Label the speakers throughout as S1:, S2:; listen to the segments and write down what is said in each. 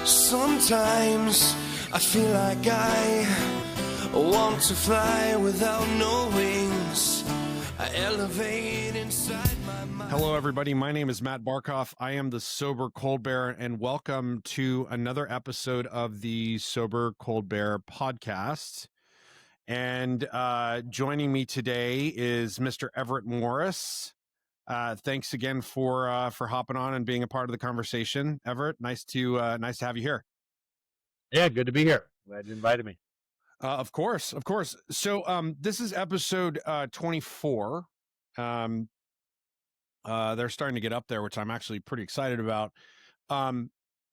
S1: Sometimes I feel like I want to fly without no wings. I elevate inside my mind.
S2: Hello, everybody. My name is Matt Barkoff. I am the Sober Cold Bear, and welcome to another episode of the Sober Cold Bear podcast. And joining me today is Mr. Everett Morris. Thanks again for hopping on and being a part of the conversation, Everett. Nice to have you here.
S3: Yeah, good to be here. Glad you invited me.
S2: Of course. So this is episode 24. They're starting to get up there, which I'm actually pretty excited about.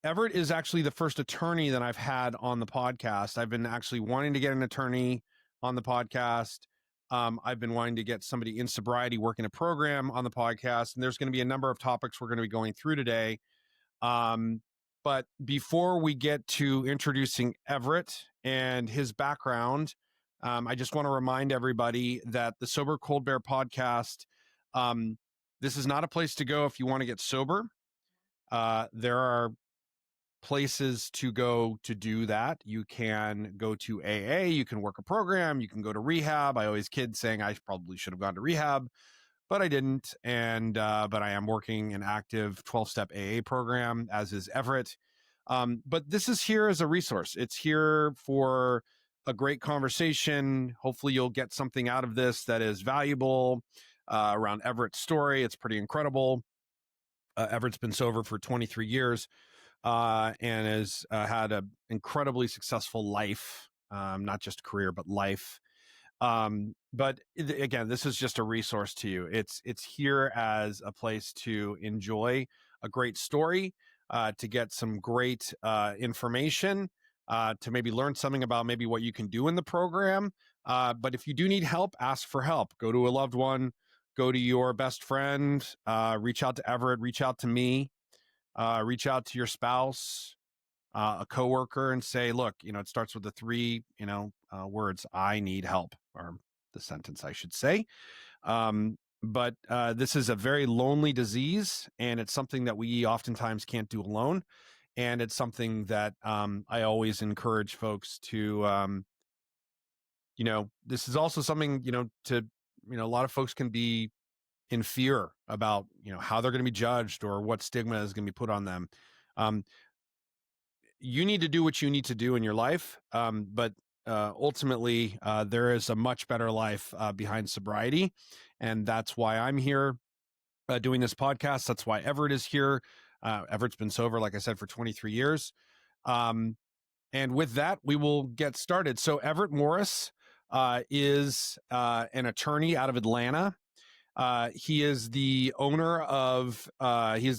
S2: Everett is actually the first attorney that I've had on the podcast. I've been actually wanting to get an attorney on the podcast. I've been wanting to get somebody in sobriety working a program on the podcast, and there's going to be a number of topics we're going to be going through today. But before we get to introducing Everett and his background, I just want to remind everybody that the Sober Cold Bear podcast, this is not a place to go if you want to get sober. There are places to go to do that. You can go to AA, you can work a program, you can go to rehab. I always kid saying I probably should have gone to rehab, but I didn't. And but I am working an active 12-step AA program, as is Everett. But this is here as a resource. It's here for a great conversation. Hopefully you'll get something out of this that is valuable around Everett's story. It's pretty incredible. Everett's been sober for 23 years and has had an incredibly successful life, not just career, but life. But again, this is just a resource to you. It's here as a place to enjoy a great story, to get some great information, to maybe learn something about maybe what you can do in the program. But if you do need help, ask for help. Go to a loved one, go to your best friend, reach out to Everett, reach out to me, reach out to your spouse, a coworker, and say, look, it starts with the three, words, I need help, or the sentence I should say. But this is a very lonely disease, and it's something that we oftentimes can't do alone. And it's something that I always encourage folks to, this is also something, a lot of folks can be in fear about, how they're going to be judged or what stigma is going to be put on them. You need to do what you need to do in your life. But ultimately, there is a much better life behind sobriety. And that's why I'm here doing this podcast. That's why Everett is here. Everett's been sober, like I said, for 23 years. And with that, we will get started. So Everett Morris is an attorney out of Atlanta. He is the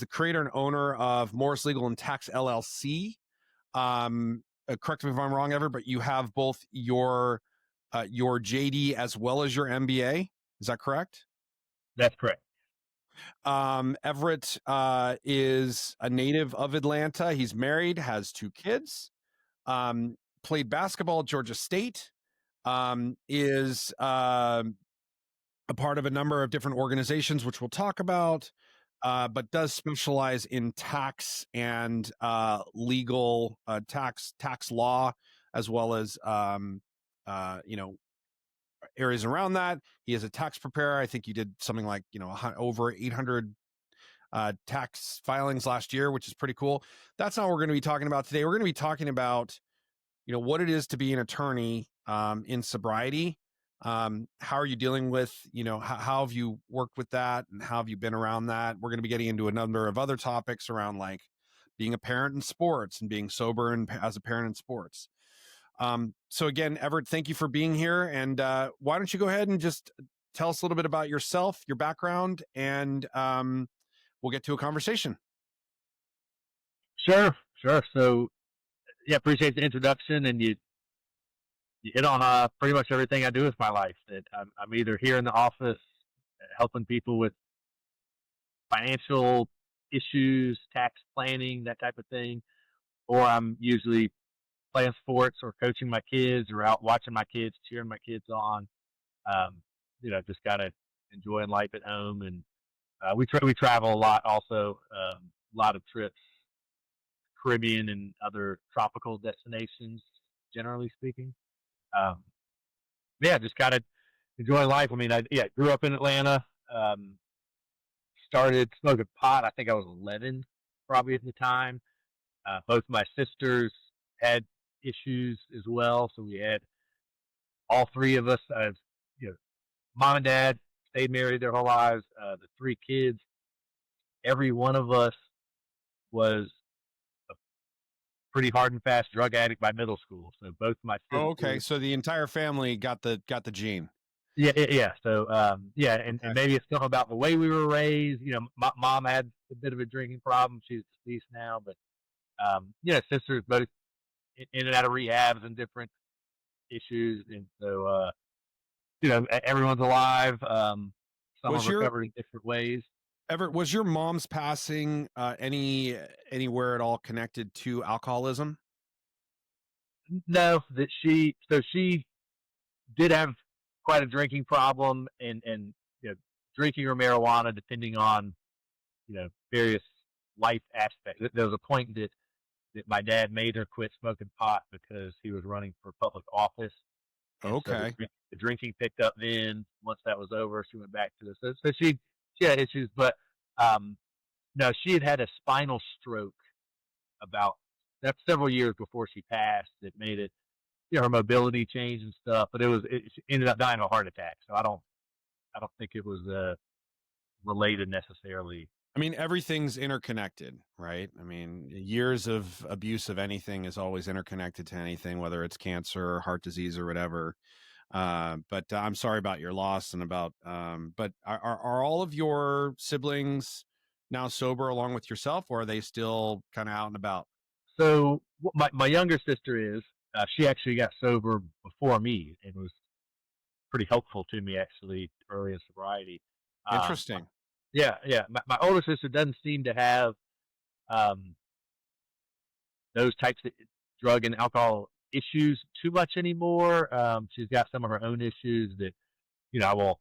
S2: creator and owner of Morris Legal and Tax LLC. Correct me if I'm wrong, Everett, but you have both your JD as well as your MBA. Is that correct?
S3: That's correct.
S2: Everett is a native of Atlanta. He's married, has 2 kids, played basketball at Georgia State, is a part of a number of different organizations, which we'll talk about, but does specialize in tax and legal tax law, as well as areas around that. He is a tax preparer. I think you did something like over 800 tax filings last year, which is pretty cool. That's not what we're going to be talking about today. We're going to be talking about what it is to be an attorney in sobriety. How are you dealing with, how have you worked with that, and how have you been around that? We're going to be getting into a number of other topics around like being a parent in sports and being sober and as a parent in sports. So again, Everett, thank you for being here. And why don't you go ahead and just tell us a little bit about yourself, your background, and we'll get to a conversation.
S3: Sure. So, yeah, appreciate the introduction, and you hit on pretty much everything I do with my life. That I'm either here in the office helping people with financial issues, tax planning, that type of thing, or I'm usually playing sports or coaching my kids or out watching my kids, cheering my kids on. Just kind of enjoying life at home, and we travel a lot. Also, a lot of trips Caribbean and other tropical destinations, generally speaking. Um, yeah, just kind of enjoying life. I mean, I grew up in Atlanta. Started smoking pot. I think I was 11, probably at the time. Both my sisters had issues as well, so we had all three of us. You know, mom and dad stayed married their whole lives. The three kids, every one of us was a pretty hard and fast drug addict by middle school. So both my
S2: Oh, okay.
S3: sisters.
S2: So the entire family got the gene.
S3: Yeah, yeah. So, and
S2: Okay.
S3: maybe it's something about the way we were raised. My mom had a bit of a drinking problem. She's deceased now, but sisters both in and out of rehabs and different issues, and so everyone's alive. Some have
S2: Was your
S3: recovered in different ways.
S2: Everett, was your mom's passing anywhere at all connected to alcoholism?
S3: No, that she did have quite a drinking problem, and drinking or marijuana, depending on various life aspects. There was a point that my dad made her quit smoking pot because he was running for public office, and so
S2: Okay.
S3: the drinking picked up. Then once that was over, she went back to this. So she had issues, but no, she had a spinal stroke about that's several years before she passed. That made it, her mobility changed and stuff. But she ended up dying of a heart attack. So I don't think it was related necessarily.
S2: I mean, everything's interconnected, right? I mean, years of abuse of anything is always interconnected to anything, whether it's cancer or heart disease or whatever. But I'm sorry about your loss and about. But are all of your siblings now sober along with yourself, or are they still kind of out and about?
S3: So my younger sister is. She actually got sober before me and was pretty helpful to me actually early in sobriety. Um,
S2: Interesting.
S3: yeah, yeah. My older sister doesn't seem to have um, those types of drug and alcohol issues too much anymore. She's got some of her own issues that I will.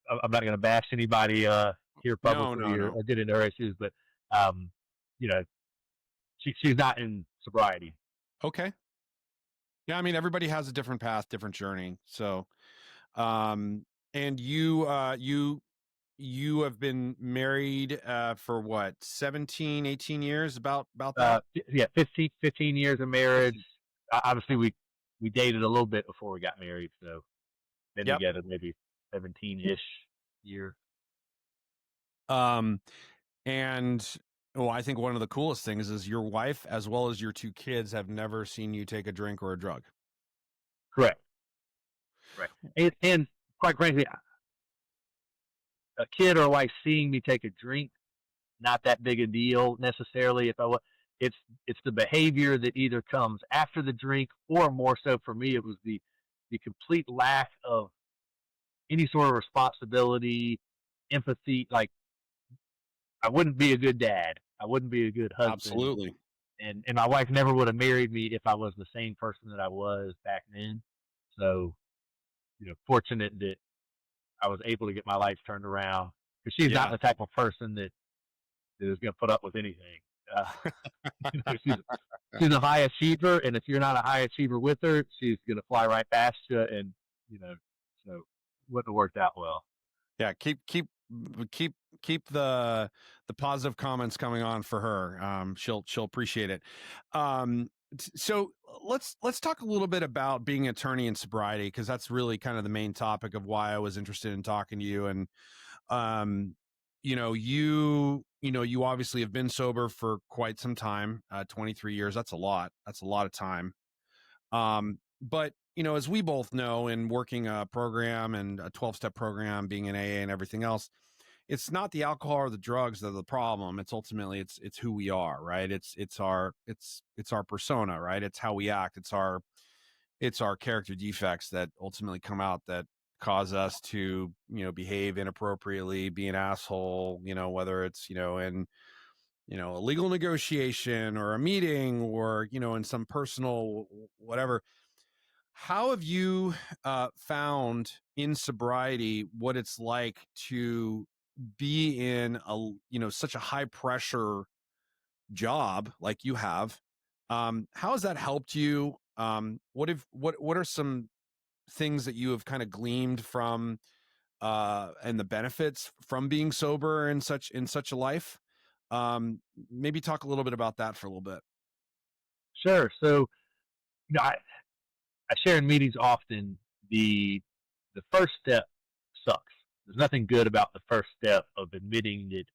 S3: I'm not going to bash anybody here
S2: No,
S3: publicly
S2: no,
S3: or,
S2: no.
S3: or get into her issues, but um, you know, she's not in sobriety.
S2: Okay. Yeah, I mean, everybody has a different path, different journey. So, and you have been married for what, 17, 18 years, about that?
S3: Yeah, 15 years of marriage. Obviously, we dated a little bit before we got married, so been
S2: Yep.
S3: together maybe 17-ish years.
S2: Um, and well, I think one of the coolest things is your wife, as well as your two kids, have never seen you take a drink or a drug.
S3: Correct. Right. And quite frankly, a kid or wife seeing me take a drink, not that big a deal necessarily. If I was, it's the behavior that either comes after the drink, or more so for me, it was the complete lack of any sort of responsibility, empathy. Like, I wouldn't be a good dad. I wouldn't be a good husband.
S2: Absolutely.
S3: And my wife never would have married me if I was the same person that I was back then. So, fortunate that I was able to get my life turned around, because she's not
S2: Yeah.
S3: the type of person that is going to put up with anything. Uh, she's a high achiever, and if you're not a high achiever with her, she's going to fly right past you, and so wouldn't have worked out well.
S2: Yeah. Keep the positive comments coming on for her. She'll appreciate it. So let's talk a little bit about being an attorney in sobriety, because that's really kind of the main topic of why I was interested in talking to you. And you obviously have been sober for quite some time, 23 years. That's a lot of time. But as we both know, in working a program and a 12-step program, being an AA and everything else, it's not the alcohol or the drugs that are the problem. It's ultimately it's who we are, right? It's our persona, right? It's how we act. It's our character defects that ultimately come out, that cause us to behave inappropriately, be an asshole, whether it's in a legal negotiation or a meeting, or in some personal whatever. How have you found in sobriety what it's like to be in such a high pressure job like you have. How has that helped you? What are some things that you have kind of gleaned from and the benefits from being sober in such a life? Um, Maybe talk a little bit about that for a little bit.
S3: Sure. So, I share in meetings often the first step sucks. There's nothing good about the first step of admitting that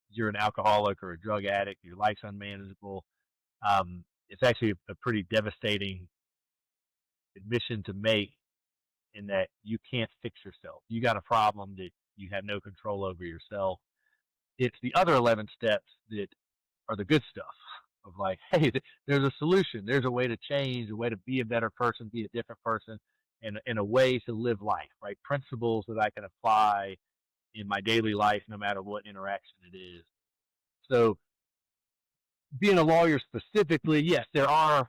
S3: you're an alcoholic or a drug addict, your life's unmanageable. It's actually a pretty devastating admission to make, in that you can't fix yourself. You got a problem that you have no control over yourself. It's the other 11 steps that are the good stuff of like, hey, there's a solution. There's a way to change, a way to be a better person, be a different person, and a way to live life, right? Principles that I can apply in my daily life, no matter what interaction it is. So, being a lawyer specifically, yes, there are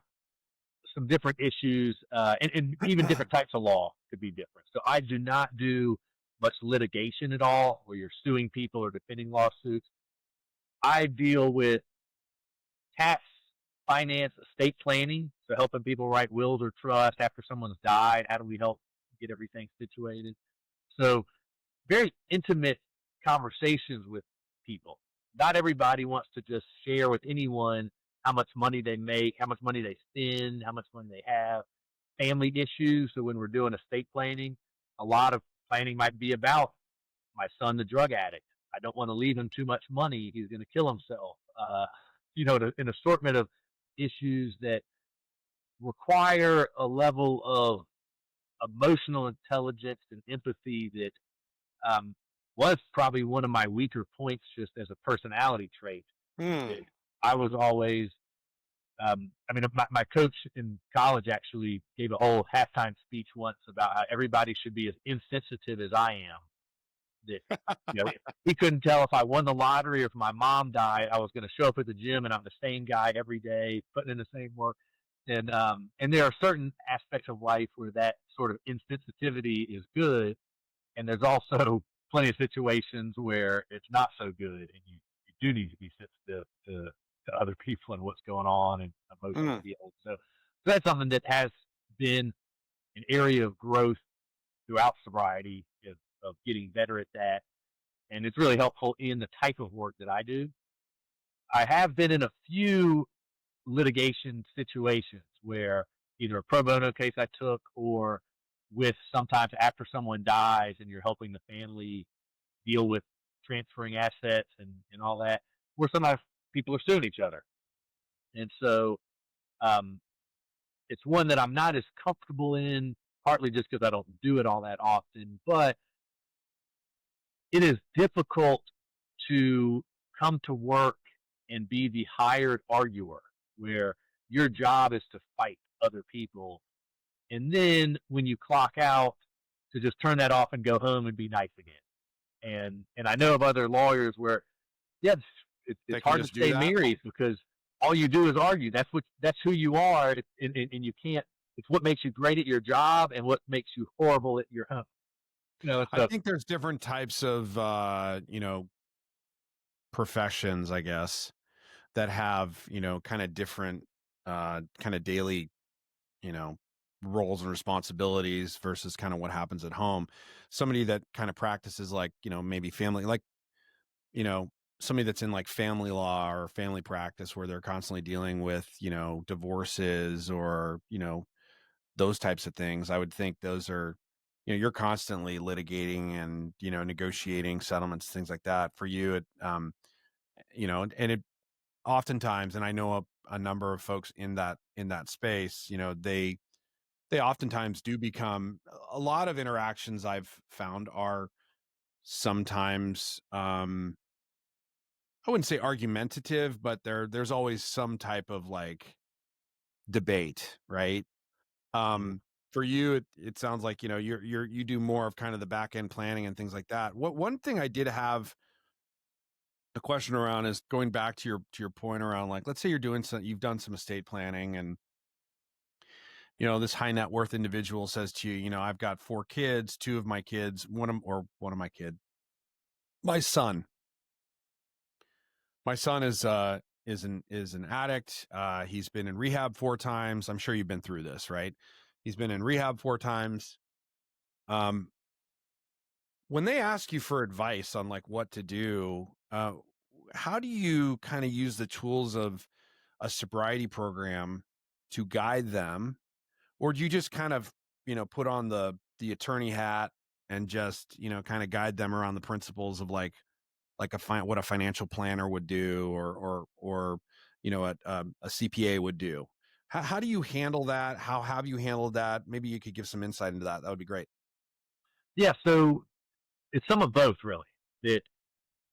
S3: some different issues, and even different types of law could be different. So, I do not do much litigation at all, where you're suing people or defending lawsuits. I deal with tax, finance, estate planning, so helping people write wills or trusts after someone's died. How do we help get everything situated? So, very intimate conversations with people. Not everybody wants to just share with anyone how much money they make, how much money they spend, how much money they have. Family issues. So when we're doing estate planning, a lot of planning might be about my son, the drug addict. I don't want to leave him too much money. He's going to kill himself. An assortment of issues that require a level of emotional intelligence and empathy that was probably one of my weaker points, just as a personality trait.
S2: Hmm.
S3: I was always, my coach in college actually gave a whole halftime speech once about how everybody should be as insensitive as I am. That, he couldn't tell if I won the lottery or if my mom died. I was going to show up at the gym and I'm the same guy every day, putting in the same work. And there are certain aspects of life where that sort of insensitivity is good, and there's also plenty of situations where it's not so good, and you do need to be sensitive to other people and what's going on and emotional feelings. So that's something that has been an area of growth throughout sobriety, of getting better at that, and it's really helpful in the type of work that I do. I have been in a few litigation situations where either a pro bono case I took, or with sometimes after someone dies and you're helping the family deal with transferring assets and all that, where sometimes people are suing each other. And so um, it's one that I'm not as comfortable in, partly just because I don't do it all that often, but it is difficult to come to work and be the hired arguer, where your job is to fight other people. And then when you clock out, to just turn that off and go home and be nice again. And I know of other lawyers where, yeah, it's hard to stay married because all you do is argue. That's who you are, and you can't. It's what makes you great at your job and what makes you horrible at your home.
S2: I think there's different types of professions, I guess, that have kind of different kind of daily roles and responsibilities versus kind of what happens at home. Somebody that kind of practices like maybe family, like somebody that's in like family law or family practice, where they're constantly dealing with divorces or those types of things. I would think those are you're constantly litigating and negotiating settlements, things like that. For you, it and it oftentimes, and I know a number of folks in that space, they oftentimes do become, a lot of interactions I've found are sometimes I wouldn't say argumentative, but there's always some type of like debate, right? For you, it sounds like you do more of kind of the back end planning and things like that. What one thing I did have a question around is going back to your point around, like, let's say you've done some estate planning, and this high net worth individual says to you, I've got 4 kids, 2 of my kids, one of my son. My son is is an addict. He's been in rehab 4 times. I'm sure you've been through this, right? He's been in rehab 4 times. When they ask you for advice on like what to do, how do you kind of use the tools of a sobriety program to guide them, or do you just kind of, put on the attorney hat and just, kind of guide them around the principles of like what a financial planner would do, or a CPA would do? How do you handle that? How have you handled that? Maybe you could give some insight into that. That would be great.
S3: Yeah, so it's some of both, really. That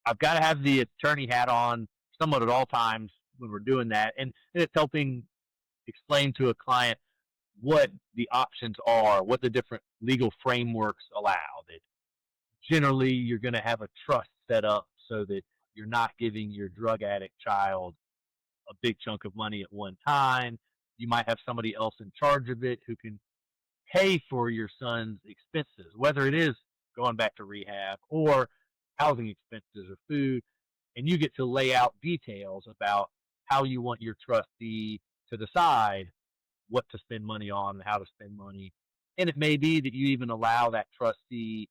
S3: I've got to have the attorney hat on somewhat at all times when we're doing that, and it's helping explain to a client what the options are, what the different legal frameworks allow. That generally you're going to have a trust set up so that you're not giving your drug addict child a big chunk of money at one time. You might have somebody else in charge of it who can pay for your son's expenses, whether it is going back to rehab or housing expenses or food. And you get to lay out details about how you want your trustee to decide what to spend money on and how to spend money. And it may be that you even allow that trustee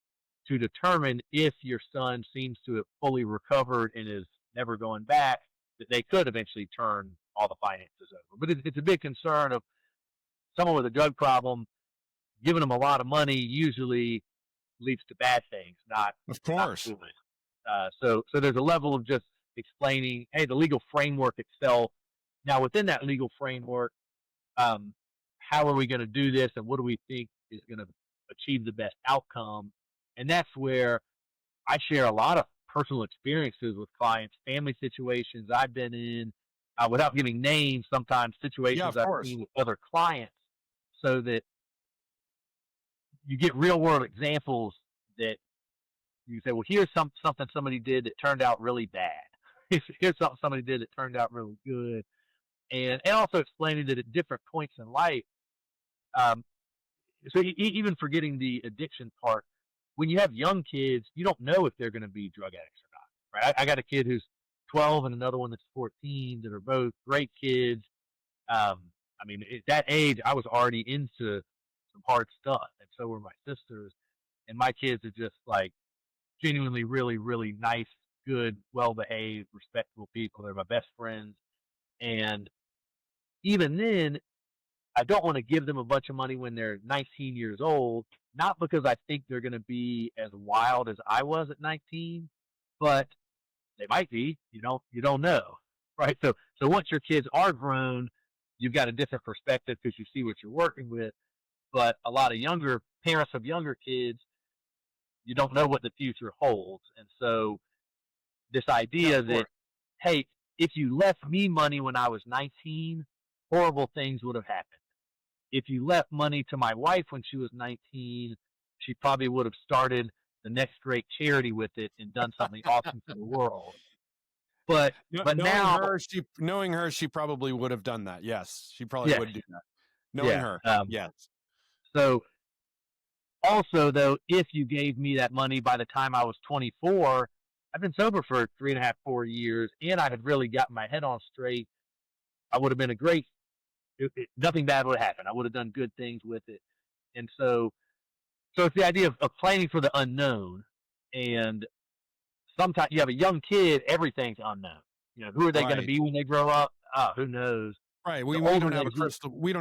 S3: to determine if your son seems to have fully recovered and is never going back, that they could eventually turn all the finances over. But it's a big concern of someone with a drug problem. Giving them a lot of money usually leads to bad things, not
S2: course.
S3: Not good. So there's a level of just explaining, hey, the legal framework itself. Now, within that legal framework, how are we going to do this, and what do we think is going to achieve the best outcome? And that's where I share a lot of personal experiences with clients, family situations I've been in, without giving names, sometimes situations I've seen with other clients, so that you get real world examples that you say, well, here's something somebody did that turned out really bad. Here's something somebody did that turned out really good. And also explaining that at different points in life, so even forgetting the addiction part, when you have young kids, you don't know if they're going to be drug addicts or not, right? I got a kid who's 12 and another one that's 14 that are both great kids. I mean, at that age, I was already into some hard stuff, and so were my sisters. And my kids are just like genuinely really, really nice, good, well-behaved, respectable people. They're my best friends. And even then, I don't want to give them a bunch of money when they're 19 years old, not because I think they're going to be as wild as I was at 19, but they might be. You don't know, right? So once your kids are grown, you've got a different perspective because you see what you're working with. But a lot of younger parents of younger kids, you don't know what the future holds. And so this idea that, hey, if you left me money when I was 19, horrible things would have happened. If you left money to my wife when she was 19, she probably would have started the next great charity with it and done something awesome for the world. But
S2: knowing her, she probably would have done that. Yes, she probably would do that. Knowing her, yes.
S3: So also, though, if you gave me that money by the time I was 24, I've been sober for 3.5, 4 years, and I had really gotten my head on straight. I would have been nothing bad would have happened. I would have done good things with it. And so it's the idea of planning for the unknown. And sometimes you have a young kid, everything's unknown. Who are they going to be when they grow up? Who knows?
S2: Right. We don't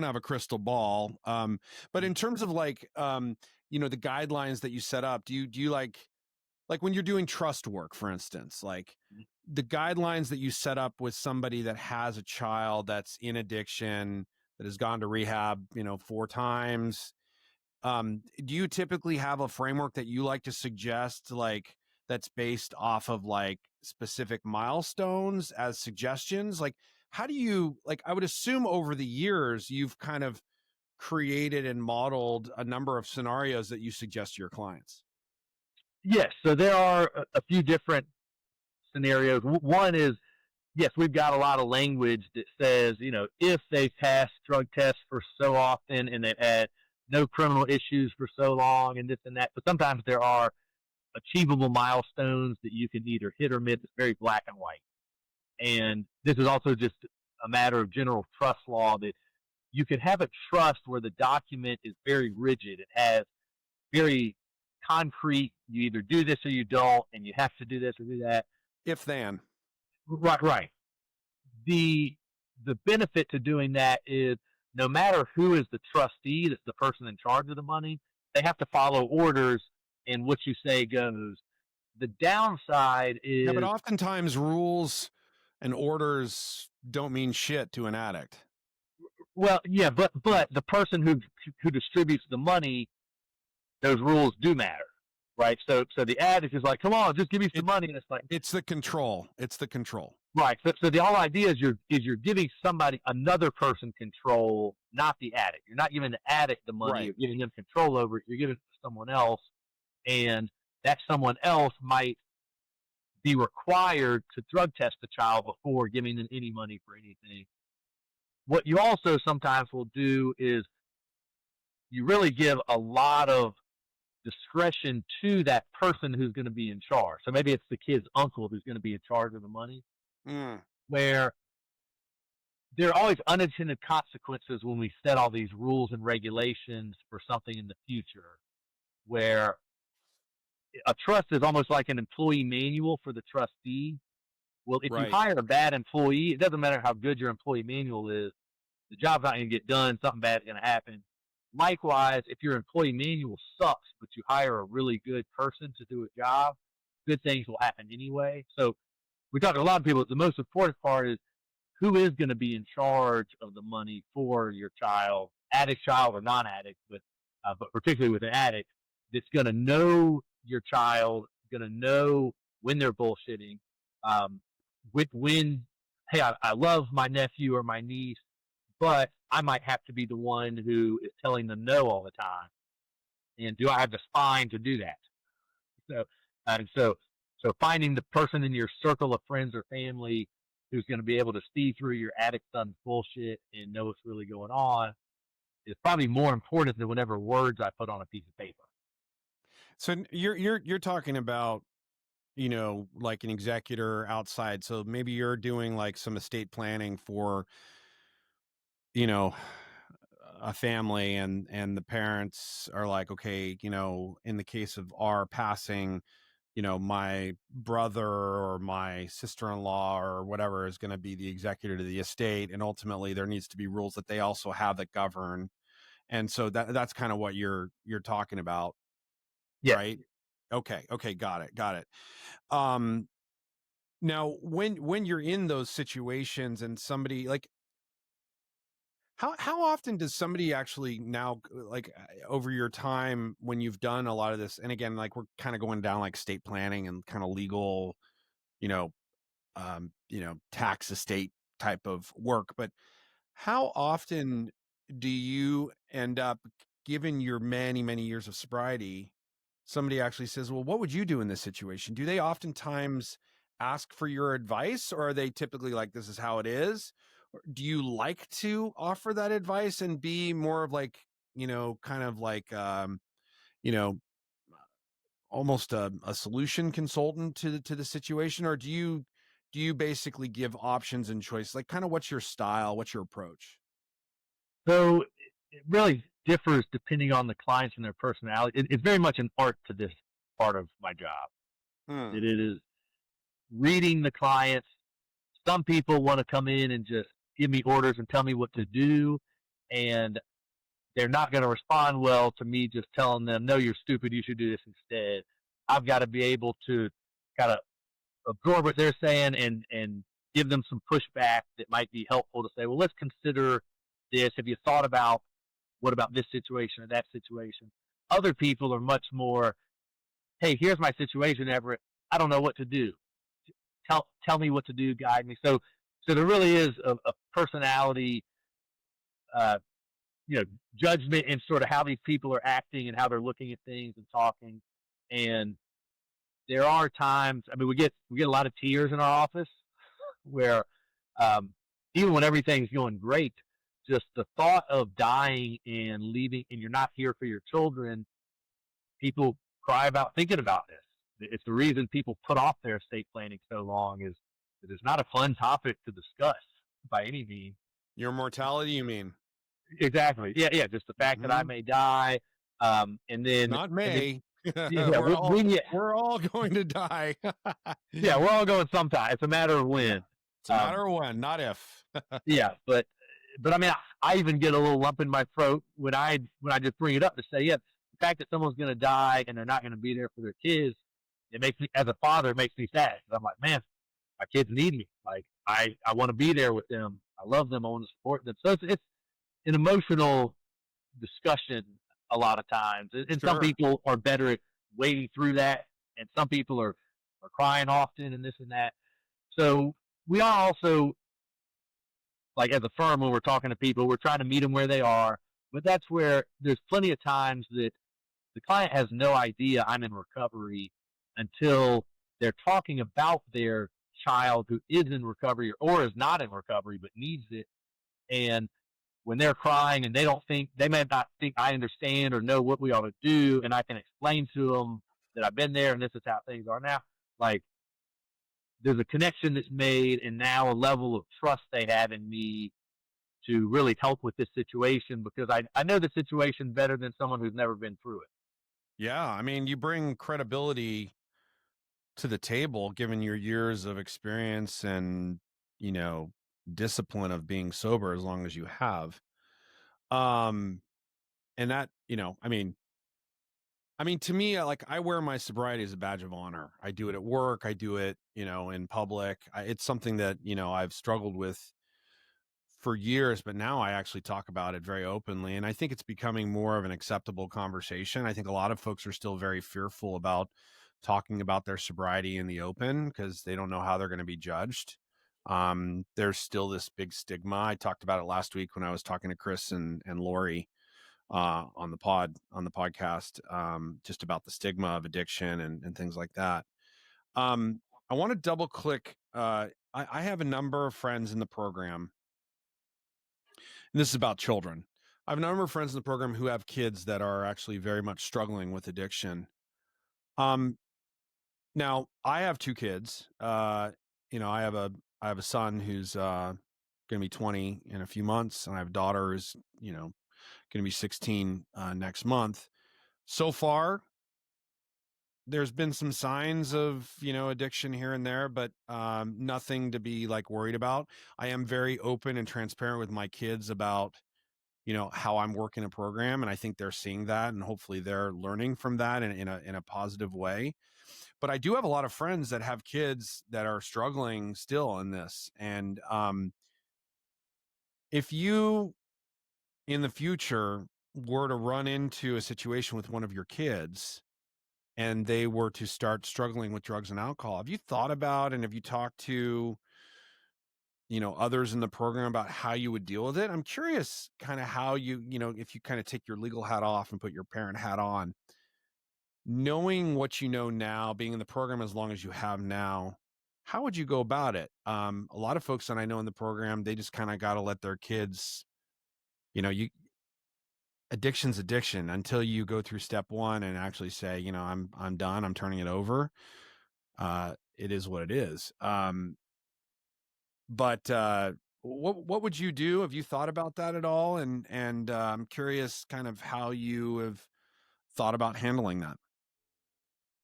S2: have a crystal ball. But in terms of like, the guidelines that you set up, do you like when you're doing trust work, for instance, like the guidelines that you set up with somebody that has a child that's in addiction, that has gone to rehab, 4 times. Do you typically have a framework that you like to suggest, like that's based off of like specific milestones as suggestions? Like, how do you, like, I would assume over the years, you've kind of created and modeled a number of scenarios that you suggest to your clients.
S3: Yes. So there are a few different scenarios. One is, yes, we've got a lot of language that says, if they've passed drug tests for so often and they've had no criminal issues for so long and this and that. But sometimes there are achievable milestones that you can either hit or miss. It's very black and white. And this is also just a matter of general trust law, that you can have a trust where the document is very rigid. It has very concrete, you either do this or you don't, and you have to do this or do that.
S2: If then.
S3: Right. The benefit to doing that is no matter who is the trustee, that's the person in charge of the money, they have to follow orders, and what you say goes. The downside is,
S2: Yeah, but oftentimes rules and orders don't mean shit to an addict.
S3: well, yeah, but the person who distributes the money, those rules do matter, right? So the addict is like, come on, just give me some money, and it's like,
S2: it's the control. It's the control.
S3: Right. So the whole idea is you're giving somebody, another person, control, not the addict. You're not giving the addict the money.
S2: Right.
S3: You're giving them control over it. You're giving it to someone else, and that someone else might be required to drug test the child before giving them any money for anything. What you also sometimes will do is you really give a lot of discretion to that person who's going to be in charge. So maybe it's the kid's uncle who's going to be in charge of the money. Where there are always unintended consequences when we set all these rules and regulations for something in the future, where a trust is almost like an employee manual for the trustee. Well, if you hire a bad employee, it doesn't matter how good your employee manual is, the job's not going to get done, something bad is going to happen. Likewise, if your employee manual sucks, but you hire a really good person to do a job, good things will happen anyway. So we talk to a lot of people, the most important part is who is going to be in charge of the money for your child, addict child or non-addict, but particularly with an addict, that's going to know your child, going to know when they're bullshitting, when, hey, I love my nephew or my niece, but I might have to be the one who is telling them no all the time. And do I have the spine to do that? So finding the person in your circle of friends or family who's going to be able to see through your addict son's bullshit and know what's really going on is probably more important than whatever words I put on a piece of paper.
S2: So you're talking about, like an executor outside. So maybe you're doing like some estate planning for, a family, and the parents are like, okay, in the case of our passing, my brother or my sister-in-law or whatever is going to be the executor to the estate, and ultimately there needs to be rules that they also have that govern. And so that's kind of what you're talking about.
S3: Yeah.
S2: Right. Okay. Got it. Now when you're in those situations and somebody like, how often does somebody actually now, like over your time when you've done a lot of this, and again, like we're kind of going down like state planning and kind of legal, you know, tax estate type of work, but how often do you end up, given your many, many years of sobriety, somebody actually says, well, what would you do in this situation? Do they oftentimes ask for your advice, or are they typically like, this is how it is? Or do you like to offer that advice and be more of like, kind of like, you know, almost a solution consultant to the situation? Or do you basically give options and choice? Like, kind of what's your style? What's your approach?
S3: So it really differs depending on the clients and their personality. It's very much an art to this part of my job. It is reading the clients. Some people want to come in and just give me orders and tell me what to do, and they're not going to respond well to me just telling them, no, you're stupid, you should do this instead. I've got to be able to kind of absorb what they're saying and give them some pushback that might be helpful to say, well, let's consider this. Have you thought about what about this situation or that situation? Other people are much more, hey, here's my situation, Everett. I don't know what to do. Tell me what to do, guide me. So there really is a personality, judgment in sort of how these people are acting and how they're looking at things and talking. And there are times, I mean, we get a lot of tears in our office where even when everything's going great, just the thought of dying and leaving and you're not here for your children, people cry about thinking about this. It's the reason people put off their estate planning so long is It is not a fun topic to discuss by any means.
S2: Your mortality, you mean?
S3: Exactly. Yeah, yeah. Just the fact that I may die, and then
S2: Not may.
S3: yeah, when you,
S2: we're all going to die.
S3: yeah, we're all going sometime. It's a matter of when.
S2: Yeah. It's a matter of when, not if.
S3: Yeah, but I mean, I even get a little lump in my throat when I just bring it up to say, yeah, the fact that someone's going to die and they're not going to be there for their kids, it makes me, as a father, it makes me sad. I'm like, man, my kids need me. Like, I want to be there with them. I love them. I want to support them. So it's an emotional discussion a lot of times, and some
S2: Sure.
S3: people are better at wading through that, and some people are crying often and this and that. So we are also, like, as a firm, when we're talking to people, we're trying to meet them where they are. But that's where there's plenty of times that the client has no idea I'm in recovery until they're talking about their child who is in recovery or is not in recovery but needs it. And when they're crying and they may not think I understand or know what we ought to do, and I can explain to them that I've been there and this is how things are now, like, there's a connection that's made, and now a level of trust they have in me to really help with this situation, because I know the situation better than someone who's never been through it.
S2: Yeah, I mean, you bring credibility to the table given your years of experience and, discipline of being sober as long as you have. And that, to me, like, I wear my sobriety as a badge of honor. I do it at work. I do it, in public. It's something that, I've struggled with for years, but now I actually talk about it very openly. And I think it's becoming more of an acceptable conversation. I think a lot of folks are still very fearful about talking about their sobriety in the open because they don't know how they're going to be judged. There's still this big stigma. I talked about it last week when I was talking to Chris and Lori on the podcast, just about the stigma of addiction and things like that. I want to double click. I have a number of friends in the program, and this is about children. I have a number of friends in the program who have kids that are actually very much struggling with addiction. Now I have two kids. I have a son who's going to be 20 in a few months, and I have a daughter who's going to be 16 next month. So far, there's been some signs of addiction here and there, but nothing to be like worried about. I am very open and transparent with my kids about how I'm working a program, and I think they're seeing that, and hopefully they're learning from that in a positive way. But I do have a lot of friends that have kids that are struggling still in this, and if you in the future were to run into a situation with one of your kids and they were to start struggling with drugs and alcohol, have you thought about, and have you talked to others in the program about how you would deal with it? I'm curious kind of how if you kind of take your legal hat off and put your parent hat on, knowing what you know now, being in the program as long as you have now, how would you go about it? A lot of folks that I know in the program, they just kind of got to let their kids, addiction's addiction until you go through step one and actually say, I'm done, I'm turning it over. It is what it is. But what would you do? Have you thought about that at all? And I'm curious kind of how you have thought about handling that.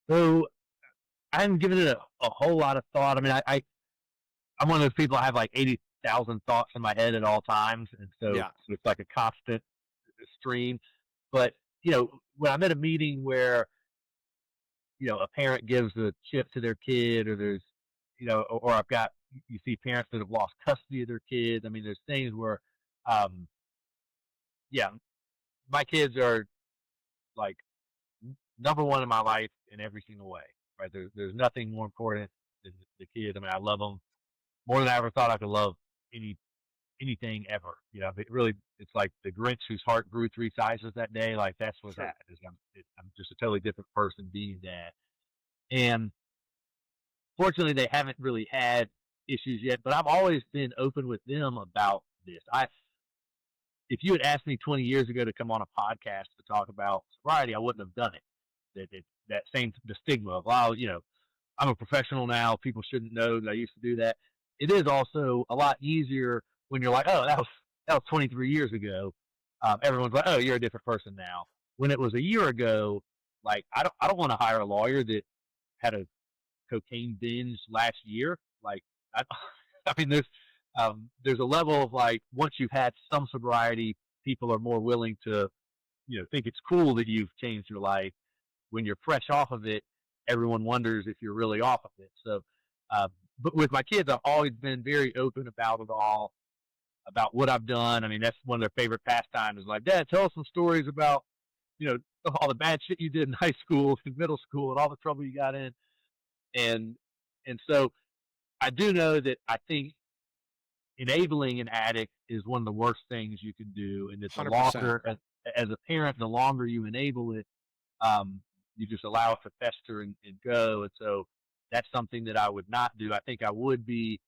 S3: So I haven't given it a whole lot of thought. I mean, I'm one of those people. I have like 80,000 thoughts in my head at all times, and so,
S2: Yeah.
S3: so it's like a constant stream. But when I'm at a meeting where a parent gives a chip to their kid, or there's or I've got, you see parents that have lost custody of their kids. I mean, there's things where, yeah, my kids are like number one in my life in every single way. Right? There's nothing more important than the kids. I mean, I love them more than I ever thought I could love anything ever. Really, it's like the Grinch whose heart grew 3 sizes that day. Like, that's what's
S2: Sure.
S3: happened. I'm just a totally different person being that. And fortunately, they haven't really had issues yet. But I've always been open with them about this. If you had asked me 20 years ago to come on a podcast to talk about sobriety, I wouldn't have done it. The stigma of, I'm a professional now. People shouldn't know that I used to do that. It is also a lot easier when you're like, oh, that was 23 years ago. Everyone's like, oh, you're a different person now. When it was a year ago, like I don't want to hire a lawyer that had a cocaine binge last year. Like I, I mean, there's a level of like once you've had some sobriety, people are more willing to think it's cool that you've changed your life. When you're fresh off of it, everyone wonders if you're really off of it. So, uh, but with my kids, I've always been very open about it all, about what I've done. I mean, that's one of their favorite pastimes. Is like, Dad, tell us some stories about you know all the bad shit you did in high school and middle school and all the trouble you got in. And and so I do know that I think enabling an addict is one of the worst things you can do, and that the
S2: 100%.
S3: longer as a parent, the longer you enable it, um, you just allow it to fester and go. And so that's something that I would not do. I think I would be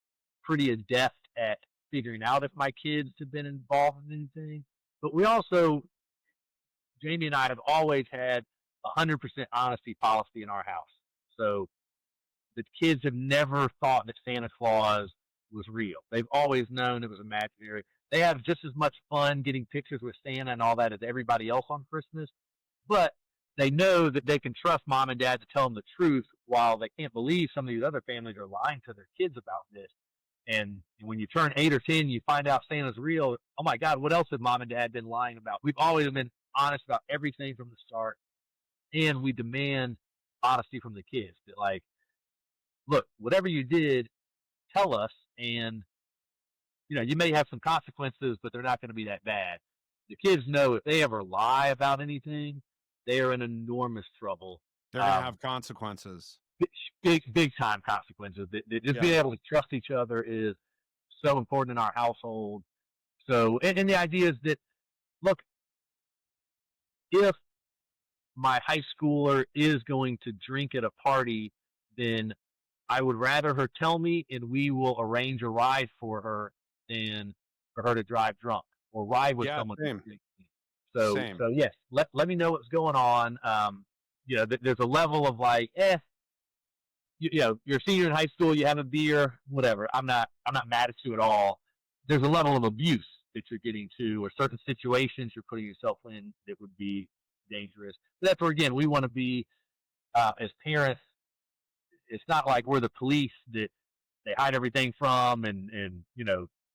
S3: pretty adept at figuring out if my kids have been involved in anything. But we also, Jamie and I have always had 100% honesty policy in our house. So the kids have never thought that Santa Claus was real. They've always known it was imaginary. They have just as much fun getting pictures with Santa and all that as everybody else on Christmas, but they know that they can trust mom and dad to tell them the truth, while they can't believe some of these other families are lying to their kids about this. And when you turn 8 or 10, you find out Santa's real. Oh my God, what else have mom and dad been lying about? We've always been honest about everything from the start, and we demand honesty from the kids. That like, look, whatever you did, tell us, and you may have some consequences, but they're not going to be that bad. The kids know if they ever lie about anything, they are in enormous trouble.
S2: They're going to have consequences.
S3: Big time consequences. Just being able to trust each other is so important in our household. So, and the idea is that, look, if my high schooler is going to drink at a party, then I would rather her tell me, and we will arrange a ride for her, than for her to drive drunk or ride with someone.
S2: Same.
S3: So yes, let me know what's going on. There's a level of like, you're a senior in high school, you have a beer, whatever. I'm not mad at you at all. There's a level of abuse that you're getting to, or certain situations you're putting yourself in that would be dangerous. But that's where, again, we want to be, as parents. It's not like we're the police that they hide everything from, and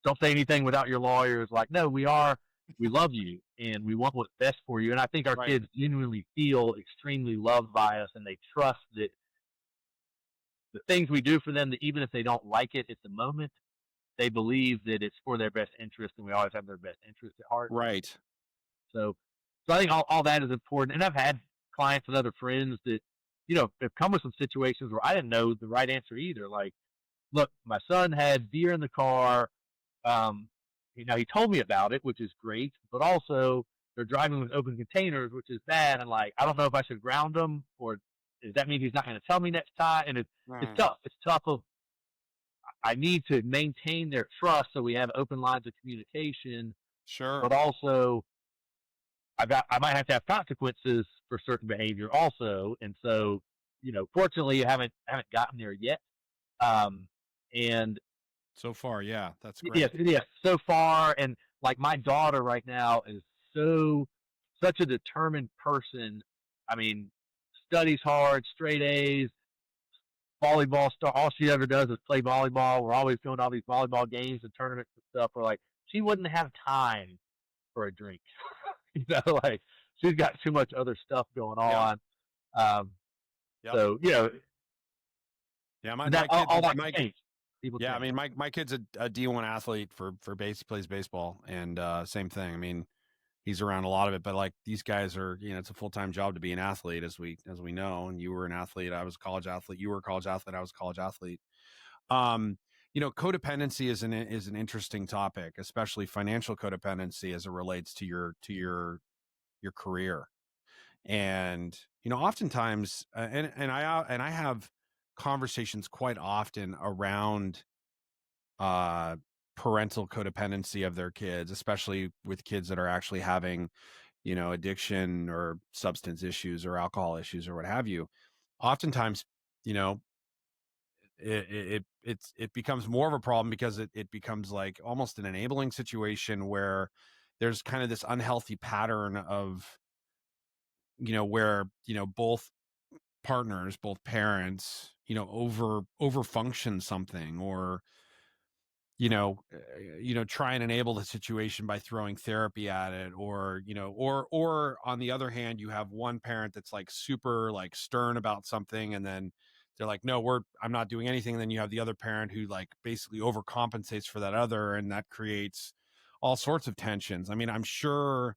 S3: don't say anything without your lawyer. It's like, no, we love you, and we want what's best for you. And I think our kids genuinely feel extremely loved by us, and they trust that the things we do for them, that even if they don't like it at the moment, they believe that it's for their best interest, and we always have their best interest at heart.
S2: Right.
S3: So I think all that is important. And I've had clients and other friends that, have come with some situations where I didn't know the right answer either. Like, look, my son had beer in the car. He told me about it, which is great, but also they're driving with open containers, which is bad. And like, I don't know if I should ground him, or does that mean he's not going to tell me next time? And it's tough. It's tough. I need to maintain their trust, so we have open lines of communication.
S2: Sure.
S3: But also, I might have to have consequences for certain behavior also. And so, fortunately, I haven't gotten there yet. And
S2: so far, yeah, that's great.
S3: Yes, so far. And like, my daughter right now is such a determined person. I mean, studies hard, straight A's, volleyball star. All she ever does is play volleyball. We're always doing all these volleyball games and tournaments and stuff. We're like, she wouldn't have time for a drink. Like, she's got too much other stuff going on. So,
S2: yeah, my kid's a D1 athlete plays baseball, and same thing. I mean, he's around a lot of it, but like, these guys are, it's a full-time job to be an athlete, as we know. And you were an athlete, I was a college athlete, you were a college athlete, I was a college athlete. Codependency is an interesting topic, especially financial codependency as it relates to your career. And oftentimes, and I have conversations quite often around parental codependency of their kids, especially with kids that are actually having addiction or substance issues or alcohol issues or what have you. Oftentimes, it becomes more of a problem because it becomes like almost an enabling situation where there's kind of this unhealthy pattern of, where, both partners, both parents, over function something, or try and enable the situation by throwing therapy at it, or or on the other hand, you have one parent that's like super like stern about something, and then they're like, no, I'm not doing anything. And then you have the other parent who like basically overcompensates for that other, and that creates all sorts of tensions. I mean, I'm sure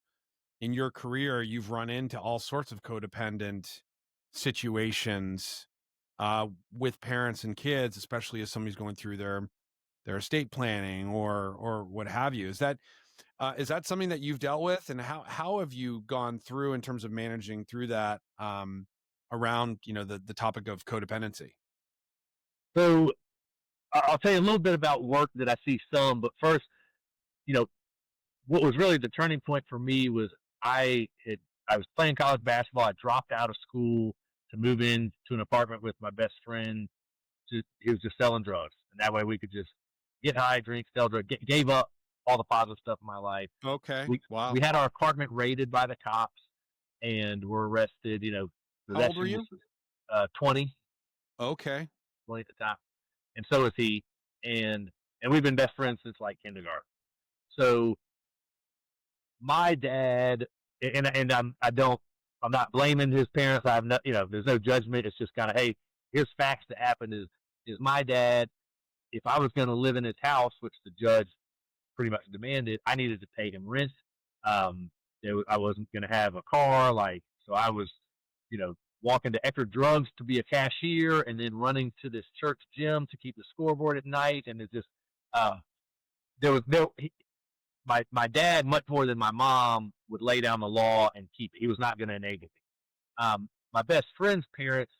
S2: in your career you've run into all sorts of codependent situations with parents and kids, especially as somebody's going through their estate planning or what have you. Is that something that you've dealt with, and how have you gone through in terms of managing through that around the topic of codependency?
S3: So I'll tell you a little bit about work that I see some, but first, you know, what was really the turning point for me was I had I was playing college basketball. I dropped out of school to move into an apartment with my best friend. He was just selling drugs, and that way we could just get high, drink, sell drugs. Gave up all the positive stuff in my life.
S2: Okay.
S3: We
S2: Wow.
S3: we had our apartment raided by the cops, and were arrested.
S2: How old were
S3: Possession
S2: you?
S3: was 20,
S2: Okay.
S3: 20 at the time, and so is he. And we've been best friends since like kindergarten. So my dad, and I'm not blaming his parents. I have no, there's no judgment. It's just kind of, hey, here's facts that happened. Is my dad, if I was going to live in his house, which the judge pretty much demanded, I needed to pay him rent. Um, I wasn't going to have a car, so I was, walking to extra drugs to be a cashier, and then running to this church gym to keep the scoreboard at night. And it's just, uh, there was no, my dad, much more than my mom, would lay down the law and keep it. He was not going to enable me. My best friend's parents,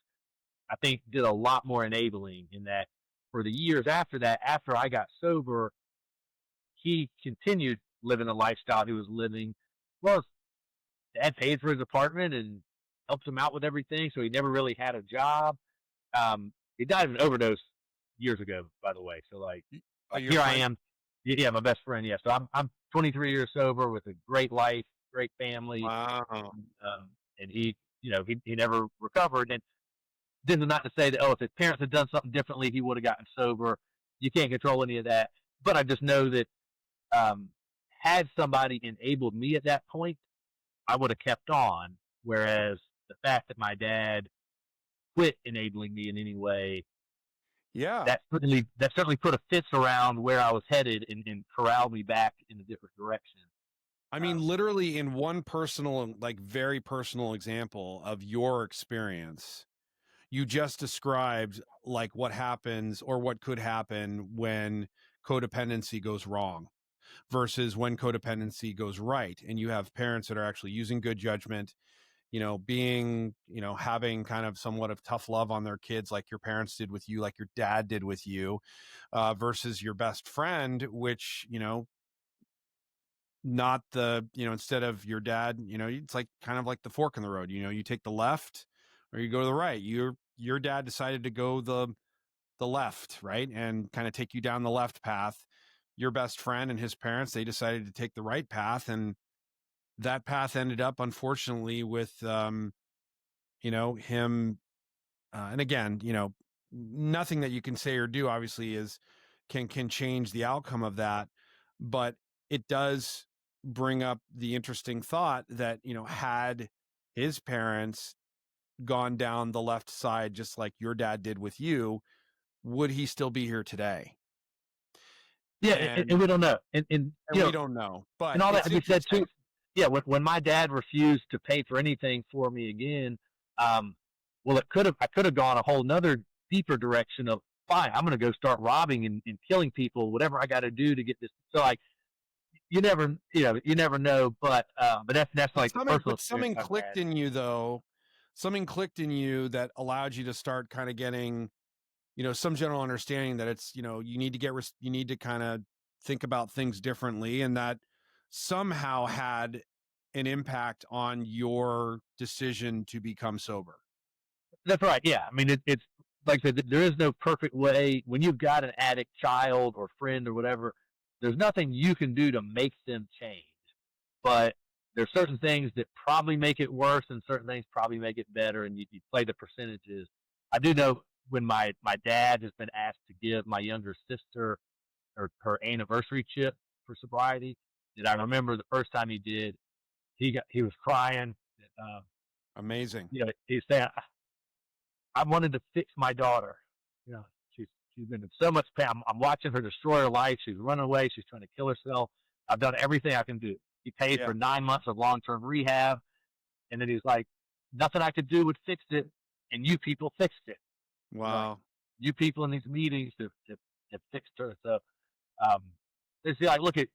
S3: I think, did a lot more enabling in that for the years after that, after I got sober, he continued living the lifestyle he was living. Well, his dad paid for his apartment and helped him out with everything, so he never really had a job. He died of an overdose years ago, by the way. So
S2: Your
S3: here I
S2: friend?
S3: am. Yeah, my best friend. Yeah, so I'm 23 years sober with a great life, great family,
S2: Wow.
S3: and he never recovered. And this is not to say that, if his parents had done something differently, he would have gotten sober. You can't control any of that. But I just know that um, had somebody enabled me at that point, I would have kept on. Whereas the fact that my dad quit enabling me in any way,
S2: Yeah.
S3: that certainly put a fence around where I was headed, and corralled me back in a different direction.
S2: I mean,
S3: Um,
S2: literally in one personal, like very personal example of your experience, you just described like what happens or what could happen when codependency goes wrong versus when codependency goes right. And you have parents that are actually using good judgment, having kind of somewhat of tough love on their kids, like your parents did with you, like your dad did with you, versus your best friend, which, not instead of your dad, it's like kind of like the fork in the road, you take the left or you go to the right. Your dad decided to go the left, right? And kind of take you down the left path. Your best friend and his parents, they decided to take the right path. And that path ended up, unfortunately, with, him. And again, nothing that you can say or do obviously can change the outcome of that. But it does bring up the interesting thought that, had his parents gone down the left side, just like your dad did with you, would he still be here today?
S3: yeah, and
S2: And
S3: we don't know, and
S2: we don't know, but
S3: and all that
S2: it's
S3: to be said
S2: interesting.
S3: too. Yeah, when my dad refused to pay for anything for me again, um, well, I could have gone a whole nother deeper direction of, fine, I'm going to go start robbing and killing people, whatever I got to do to get this. So you never know. But that's
S2: But
S3: like the
S2: something,
S3: personal
S2: but
S3: experience
S2: something
S3: I've
S2: clicked
S3: had.
S2: in you though. Something clicked in you that allowed you to start kind of getting, some general understanding that it's, you need to you need to kind of think about things differently, and that somehow had an impact on your decision to become sober.
S3: That's right. Yeah, I mean it's like I said, there is no perfect way. When you've got an addict child or friend or whatever, there's nothing you can do to make them change. But there's certain things that probably make it worse, and certain things probably make it better. And you play the percentages. I do know when my dad has been asked to give my younger sister her anniversary chip for sobriety, that I remember the first time he did, he was crying. Uh,
S2: Amazing.
S3: He's saying, I wanted to fix my daughter. You know, she's been in so much pain. I'm watching her destroy her life. She's running away. She's trying to kill herself. I've done everything I can do. He paid for 9 months of long-term rehab, and then he's like, nothing I could do would fix it, and you people fixed it.
S2: Wow.
S3: Like, you people in these meetings have fixed her. So it's like, look at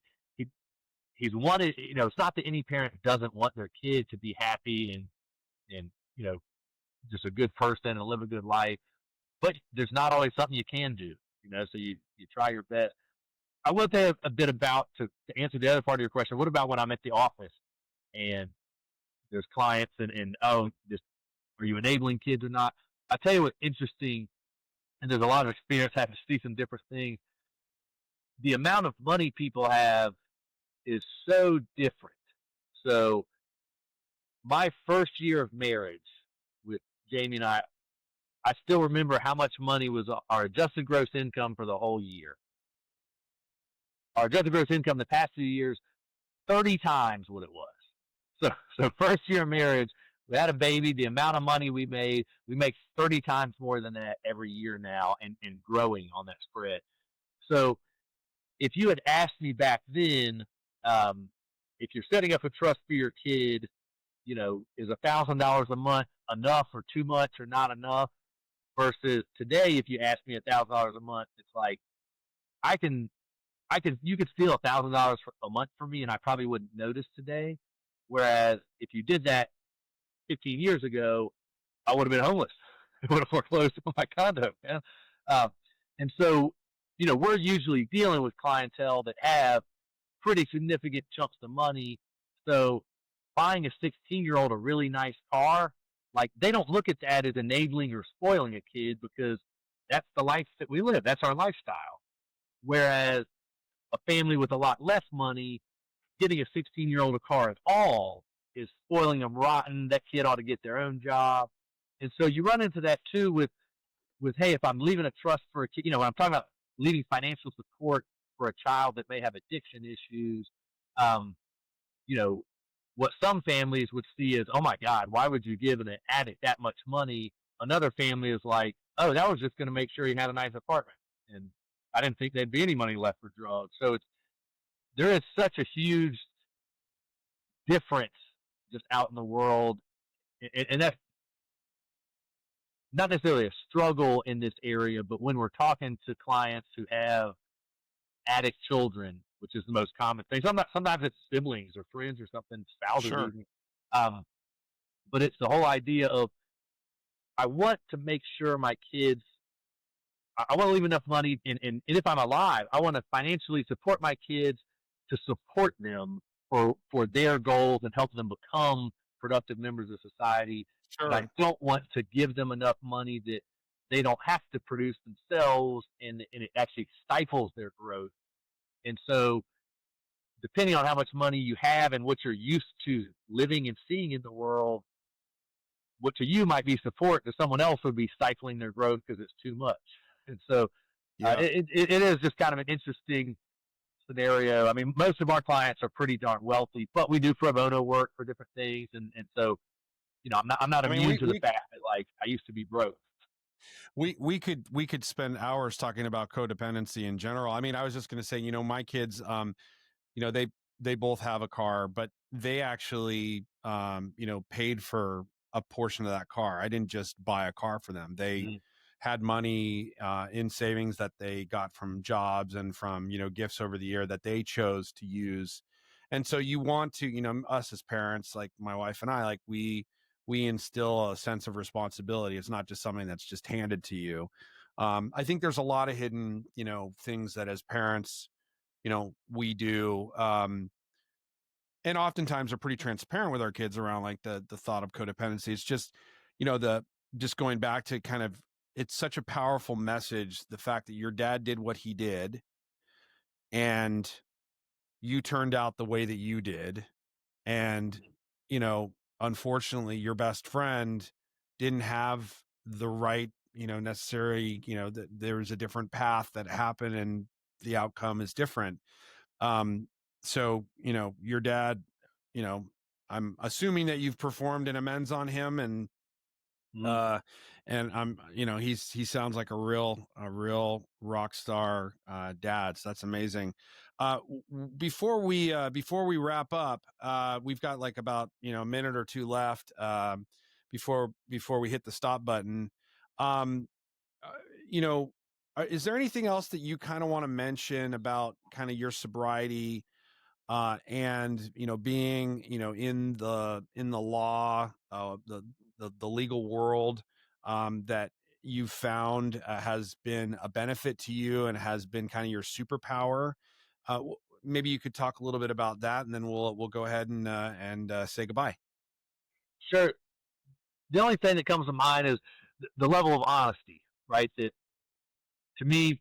S3: he's wanted. It's not that any parent doesn't want their kid to be happy and just a good person and live a good life. But there's not always something you can do, so you try your best. I will tell you a bit about, to answer the other part of your question, what about when I'm at the office and there's clients and are you enabling kids or not? I'll tell you what's interesting, and there's a lot of experience having to see some different things. The amount of money people have is so different. So my first year of marriage with Jamie and I still remember how much money was our adjusted gross income for the whole year. Our adjusted gross income the past 2 years, 30 times what it was. So first year of marriage, we had a baby. The amount of money we make 30 times more than that every year now, and growing on that spread. So if you had asked me back then, if you're setting up a trust for your kid, is $1,000 a month enough or too much or not enough? Versus today, if you ask me $1,000 a month, it's like you could steal $1,000 a month from me, and I probably wouldn't notice today. Whereas if you did that 15 years ago, I would have been homeless. I would have foreclosed on my condo. Yeah? And so, we're usually dealing with clientele that have pretty significant chunks of money. So buying a 16-year-old a really nice car, like, they don't look at that as enabling or spoiling a kid, because that's the life that we live. That's our lifestyle. Whereas a family with a lot less money, getting a 16-year-old a car at all is spoiling them rotten. That kid ought to get their own job. And so you run into that too with hey, if I'm leaving a trust for a kid, when I'm talking about leaving financial support for a child that may have addiction issues, what some families would see is, oh my God, why would you give an addict that much money? Another family is like, oh, that was just going to make sure he had a nice apartment, and I didn't think there'd be any money left for drugs. So there is such a huge difference just out in the world, and that's not necessarily a struggle in this area, but when we're talking to clients who have addict children, which is the most common thing. Sometimes it's siblings or friends or something, spouses.
S2: Sure.
S3: Even. But it's the whole idea of, I want to make sure my kids, I want to leave enough money, and if I'm alive, I want to financially support my kids to support them for their goals and help them become productive members of society.
S2: Sure.
S3: But I don't want to give them enough money that they don't have to produce themselves, and it actually stifles their growth. And so, depending on how much money you have and what you're used to living and seeing in the world, what to you might be support, to someone else would be stifling their growth because it's too much. And so, it is just kind of an interesting scenario. I mean, most of our clients are pretty darn wealthy, but we do pro bono work for different things, and so, I'm not immune to the fact that, like, I used to be broke.
S2: We could spend hours talking about codependency in general. I mean, I was just going to say, my kids, they both have a car, but they actually, paid for a portion of that car. I didn't just buy a car for them. They had money in savings that they got from jobs and from, gifts over the year that they chose to use. And so you want to, us as parents, like my wife and I, like we instill a sense of responsibility. It's not just something that's just handed to you. I think there's a lot of hidden, things that as parents, we do. And oftentimes are pretty transparent with our kids around, like the thought of codependency. It's just, just going back to kind of it's such a powerful message. The fact that your dad did what he did and you turned out the way that you did. And, unfortunately your best friend didn't have the right, necessary, that there's a different path that happened and the outcome is different. So, your dad, you know, I'm assuming that you've performed an amends on him and,
S3: Mhm.
S2: I'm, he sounds like a real rock star, dad. So that's amazing. Before we wrap up, we've got like about, a minute or two left, before we hit the stop button. Um, uh, you know, is there anything else that you kind of want to mention about kind of your sobriety, and being in the law, the legal world, that you've found, has been a benefit to you and has been kind of your superpower? Maybe you could talk a little bit about that, and then we'll go ahead and say goodbye.
S3: Sure. The only thing that comes to mind is the level of honesty, right? That to me,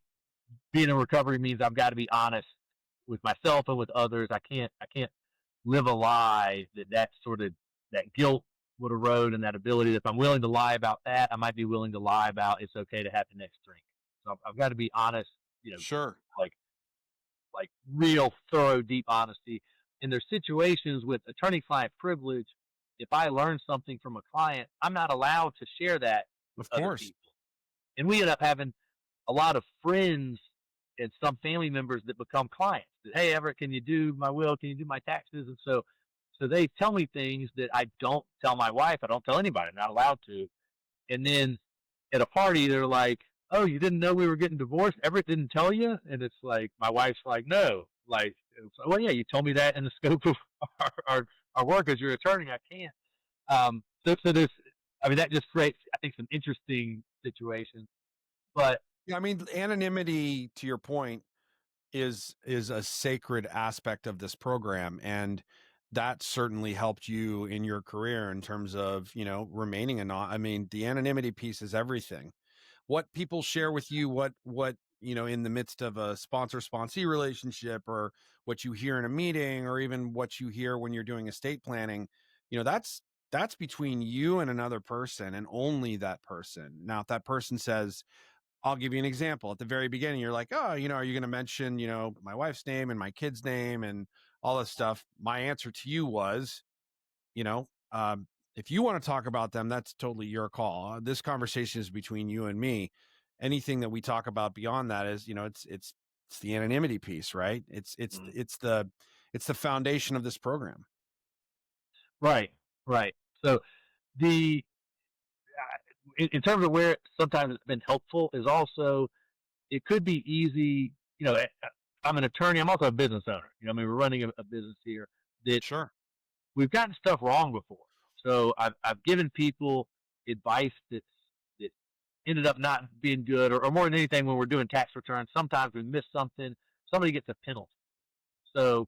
S3: being in recovery means I've got to be honest with myself and with others. I can't live a lie that sort of that guilt would erode, and that ability that if I'm willing to lie about that, I might be willing to lie about it's okay to have the next drink. So I've got to be honest,
S2: Sure.
S3: like real thorough, deep honesty. And there's situations with attorney-client privilege. If I learn something from a client, I'm not allowed to share that with
S2: Of
S3: other
S2: course.
S3: people. And we end up having a lot of friends and some family members that become clients. That, hey, Everett, can you do my will? Can you do my taxes? And so they tell me things that I don't tell my wife. I don't tell anybody. I'm not allowed to. And then at a party, they're like, "Oh, you didn't know we were getting divorced? Everett didn't tell you?" And it's like my wife's like, "No." Like, well, yeah, you told me that in the scope of our work as your attorney. I can't. So there's, I mean, that just creates, I think, some interesting situations. But
S2: Yeah, I mean, anonymity, to your point, is a sacred aspect of this program, and that certainly helped you in your career in terms of remaining I mean, the anonymity piece is everything. What people share with you, what in the midst of a sponsor sponsee relationship, or what you hear in a meeting, or even what you hear when you're doing estate planning, that's between you and another person, and only that person. Now if that person says, I'll give you an example. At the very beginning, you're like, oh, are you going to mention, my wife's name and my kid's name and all this stuff? My answer to you was, you know, um, if you want to talk about them, that's totally your call. This conversation is between you and me. Anything that we talk about beyond that is, it's the anonymity piece, right?
S3: mm,
S2: It's the foundation of this program.
S3: right, right. So the in terms of where sometimes it's been helpful is also it could be easy. I'm an attorney. I'm also a business owner. I mean, we're running a business here that
S2: Sure.
S3: we've gotten stuff wrong before. So I've given people advice that ended up not being good, or more than anything, when we're doing tax returns, sometimes we miss something. Somebody gets a penalty. So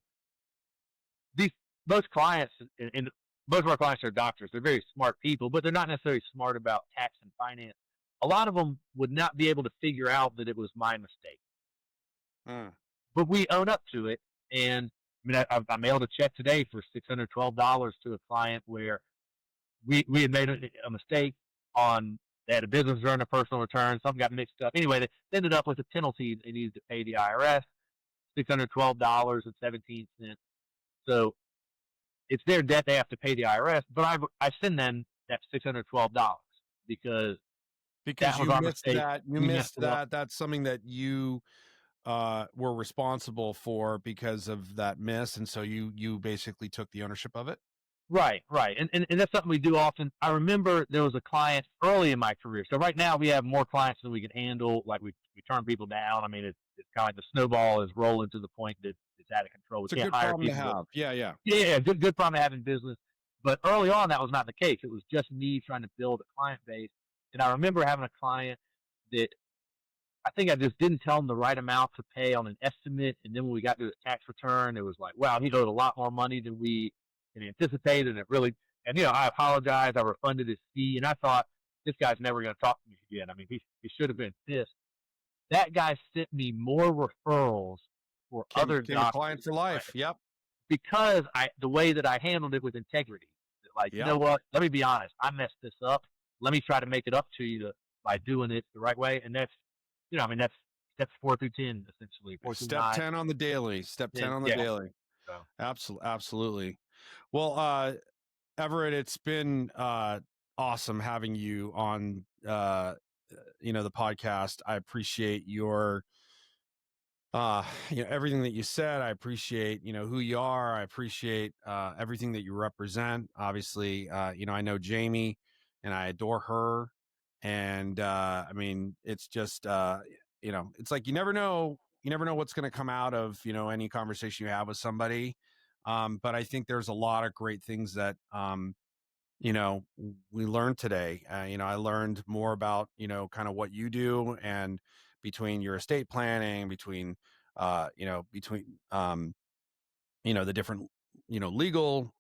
S3: these most clients and most of our clients are doctors. They're very smart people, but they're not necessarily smart about tax and finance. A lot of them would not be able to figure out that it was my mistake,
S2: Mm.
S3: but we own up to it. And I mean, I mailed a check today for $612 to a client where we had made a mistake on. They had a business return, a personal return. Something got mixed up. Anyway, they ended up with a penalty. They needed to pay the IRS $612.17. So it's their debt; they have to pay the IRS. But I send them that $612 because
S2: Because
S3: that was
S2: you
S3: our
S2: missed
S3: mistake.
S2: that. You
S3: We messed
S2: missed
S3: it up.
S2: that. That's something that you were responsible for because of that miss, and so you basically took the ownership of it.
S3: Right, right. And that's something we do often. I remember there was a client early in my career. So right now we have more clients than we can handle. Like we turn people down. I mean, it's kind of like the snowball is rolling to the point that it's out of control. We
S2: It's a
S3: can't
S2: good
S3: hire
S2: problem to
S3: people.
S2: have. Yeah, yeah.
S3: Yeah, good problem to have in business. But early on, that was not the case. It was just me trying to build a client base. And I remember having a client that I think I just didn't tell him the right amount to pay on an estimate. And then when we got to the tax return, it was like, wow, he owed a lot more money than we had anticipated. And it really, and I apologized. I refunded his fee. And I thought, this guy's never going to talk to me again. I mean, he should have been pissed. That guy sent me more referrals for other
S2: Came a
S3: doctors
S2: client for life. Yep.
S3: because the way that I handled it with integrity. Like, you know what? Let me be honest. I messed this up. Let me try to make it up to you by doing it the right way. And that's, I mean, that's steps 4 through 10, essentially. 4 through
S2: Step
S3: 9.
S2: 10 on the daily. Step 10 on the daily.
S3: So.
S2: Absolutely. Well, Everett, it's been awesome having you on the podcast. I appreciate your everything that you said. I appreciate who you are. I appreciate everything that you represent. Obviously, I know Jamie and I adore her, and I mean, it's just it's like you never know what's going to come out of any conversation you have with somebody. But I think there's a lot of great things that we learned today. I learned more about kind of what you do, and between your estate planning, between the different legal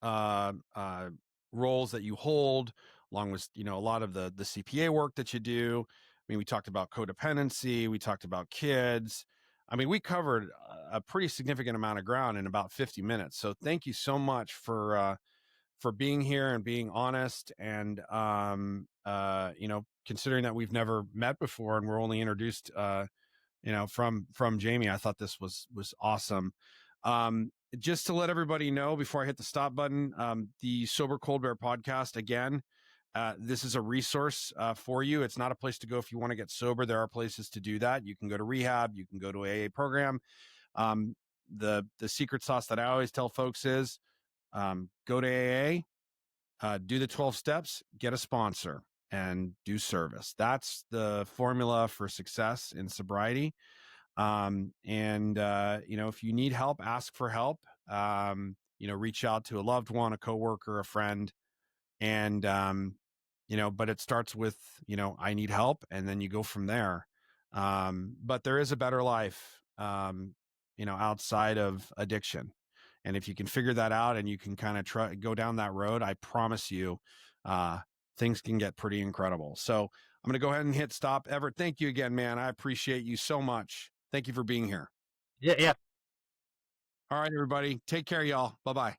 S2: roles that you hold, along with a lot of the CPA work that you do. I mean, we talked about codependency, we talked about kids. I mean, we covered a pretty significant amount of ground in about 50 minutes. So thank you so much for being here and being honest, and considering that we've never met before and we're only introduced from Jamie. I thought this was awesome. Just to let everybody know before I hit the stop button, the Sober Cold Bear podcast, again, this is a resource for you. It's not a place to go if you want to get sober. There are places to do that. You can go to rehab, you can go to AA program. The secret sauce that I always tell folks is go to AA, do the 12 steps, get a sponsor, and do service. That's the formula for success in sobriety. If you need help, ask for help. Reach out to a loved one, a coworker, a friend, and but it starts with I need help, and then you go from there. But there is a better life outside of addiction, and if you can figure that out and you can kind of go down that road, I promise you things can get pretty incredible. So I'm going to go ahead and hit stop. Everett, thank you again, man. I appreciate you so much. Thank you for being here.
S3: Yeah.
S2: All right, everybody. Take care, y'all. Bye-bye.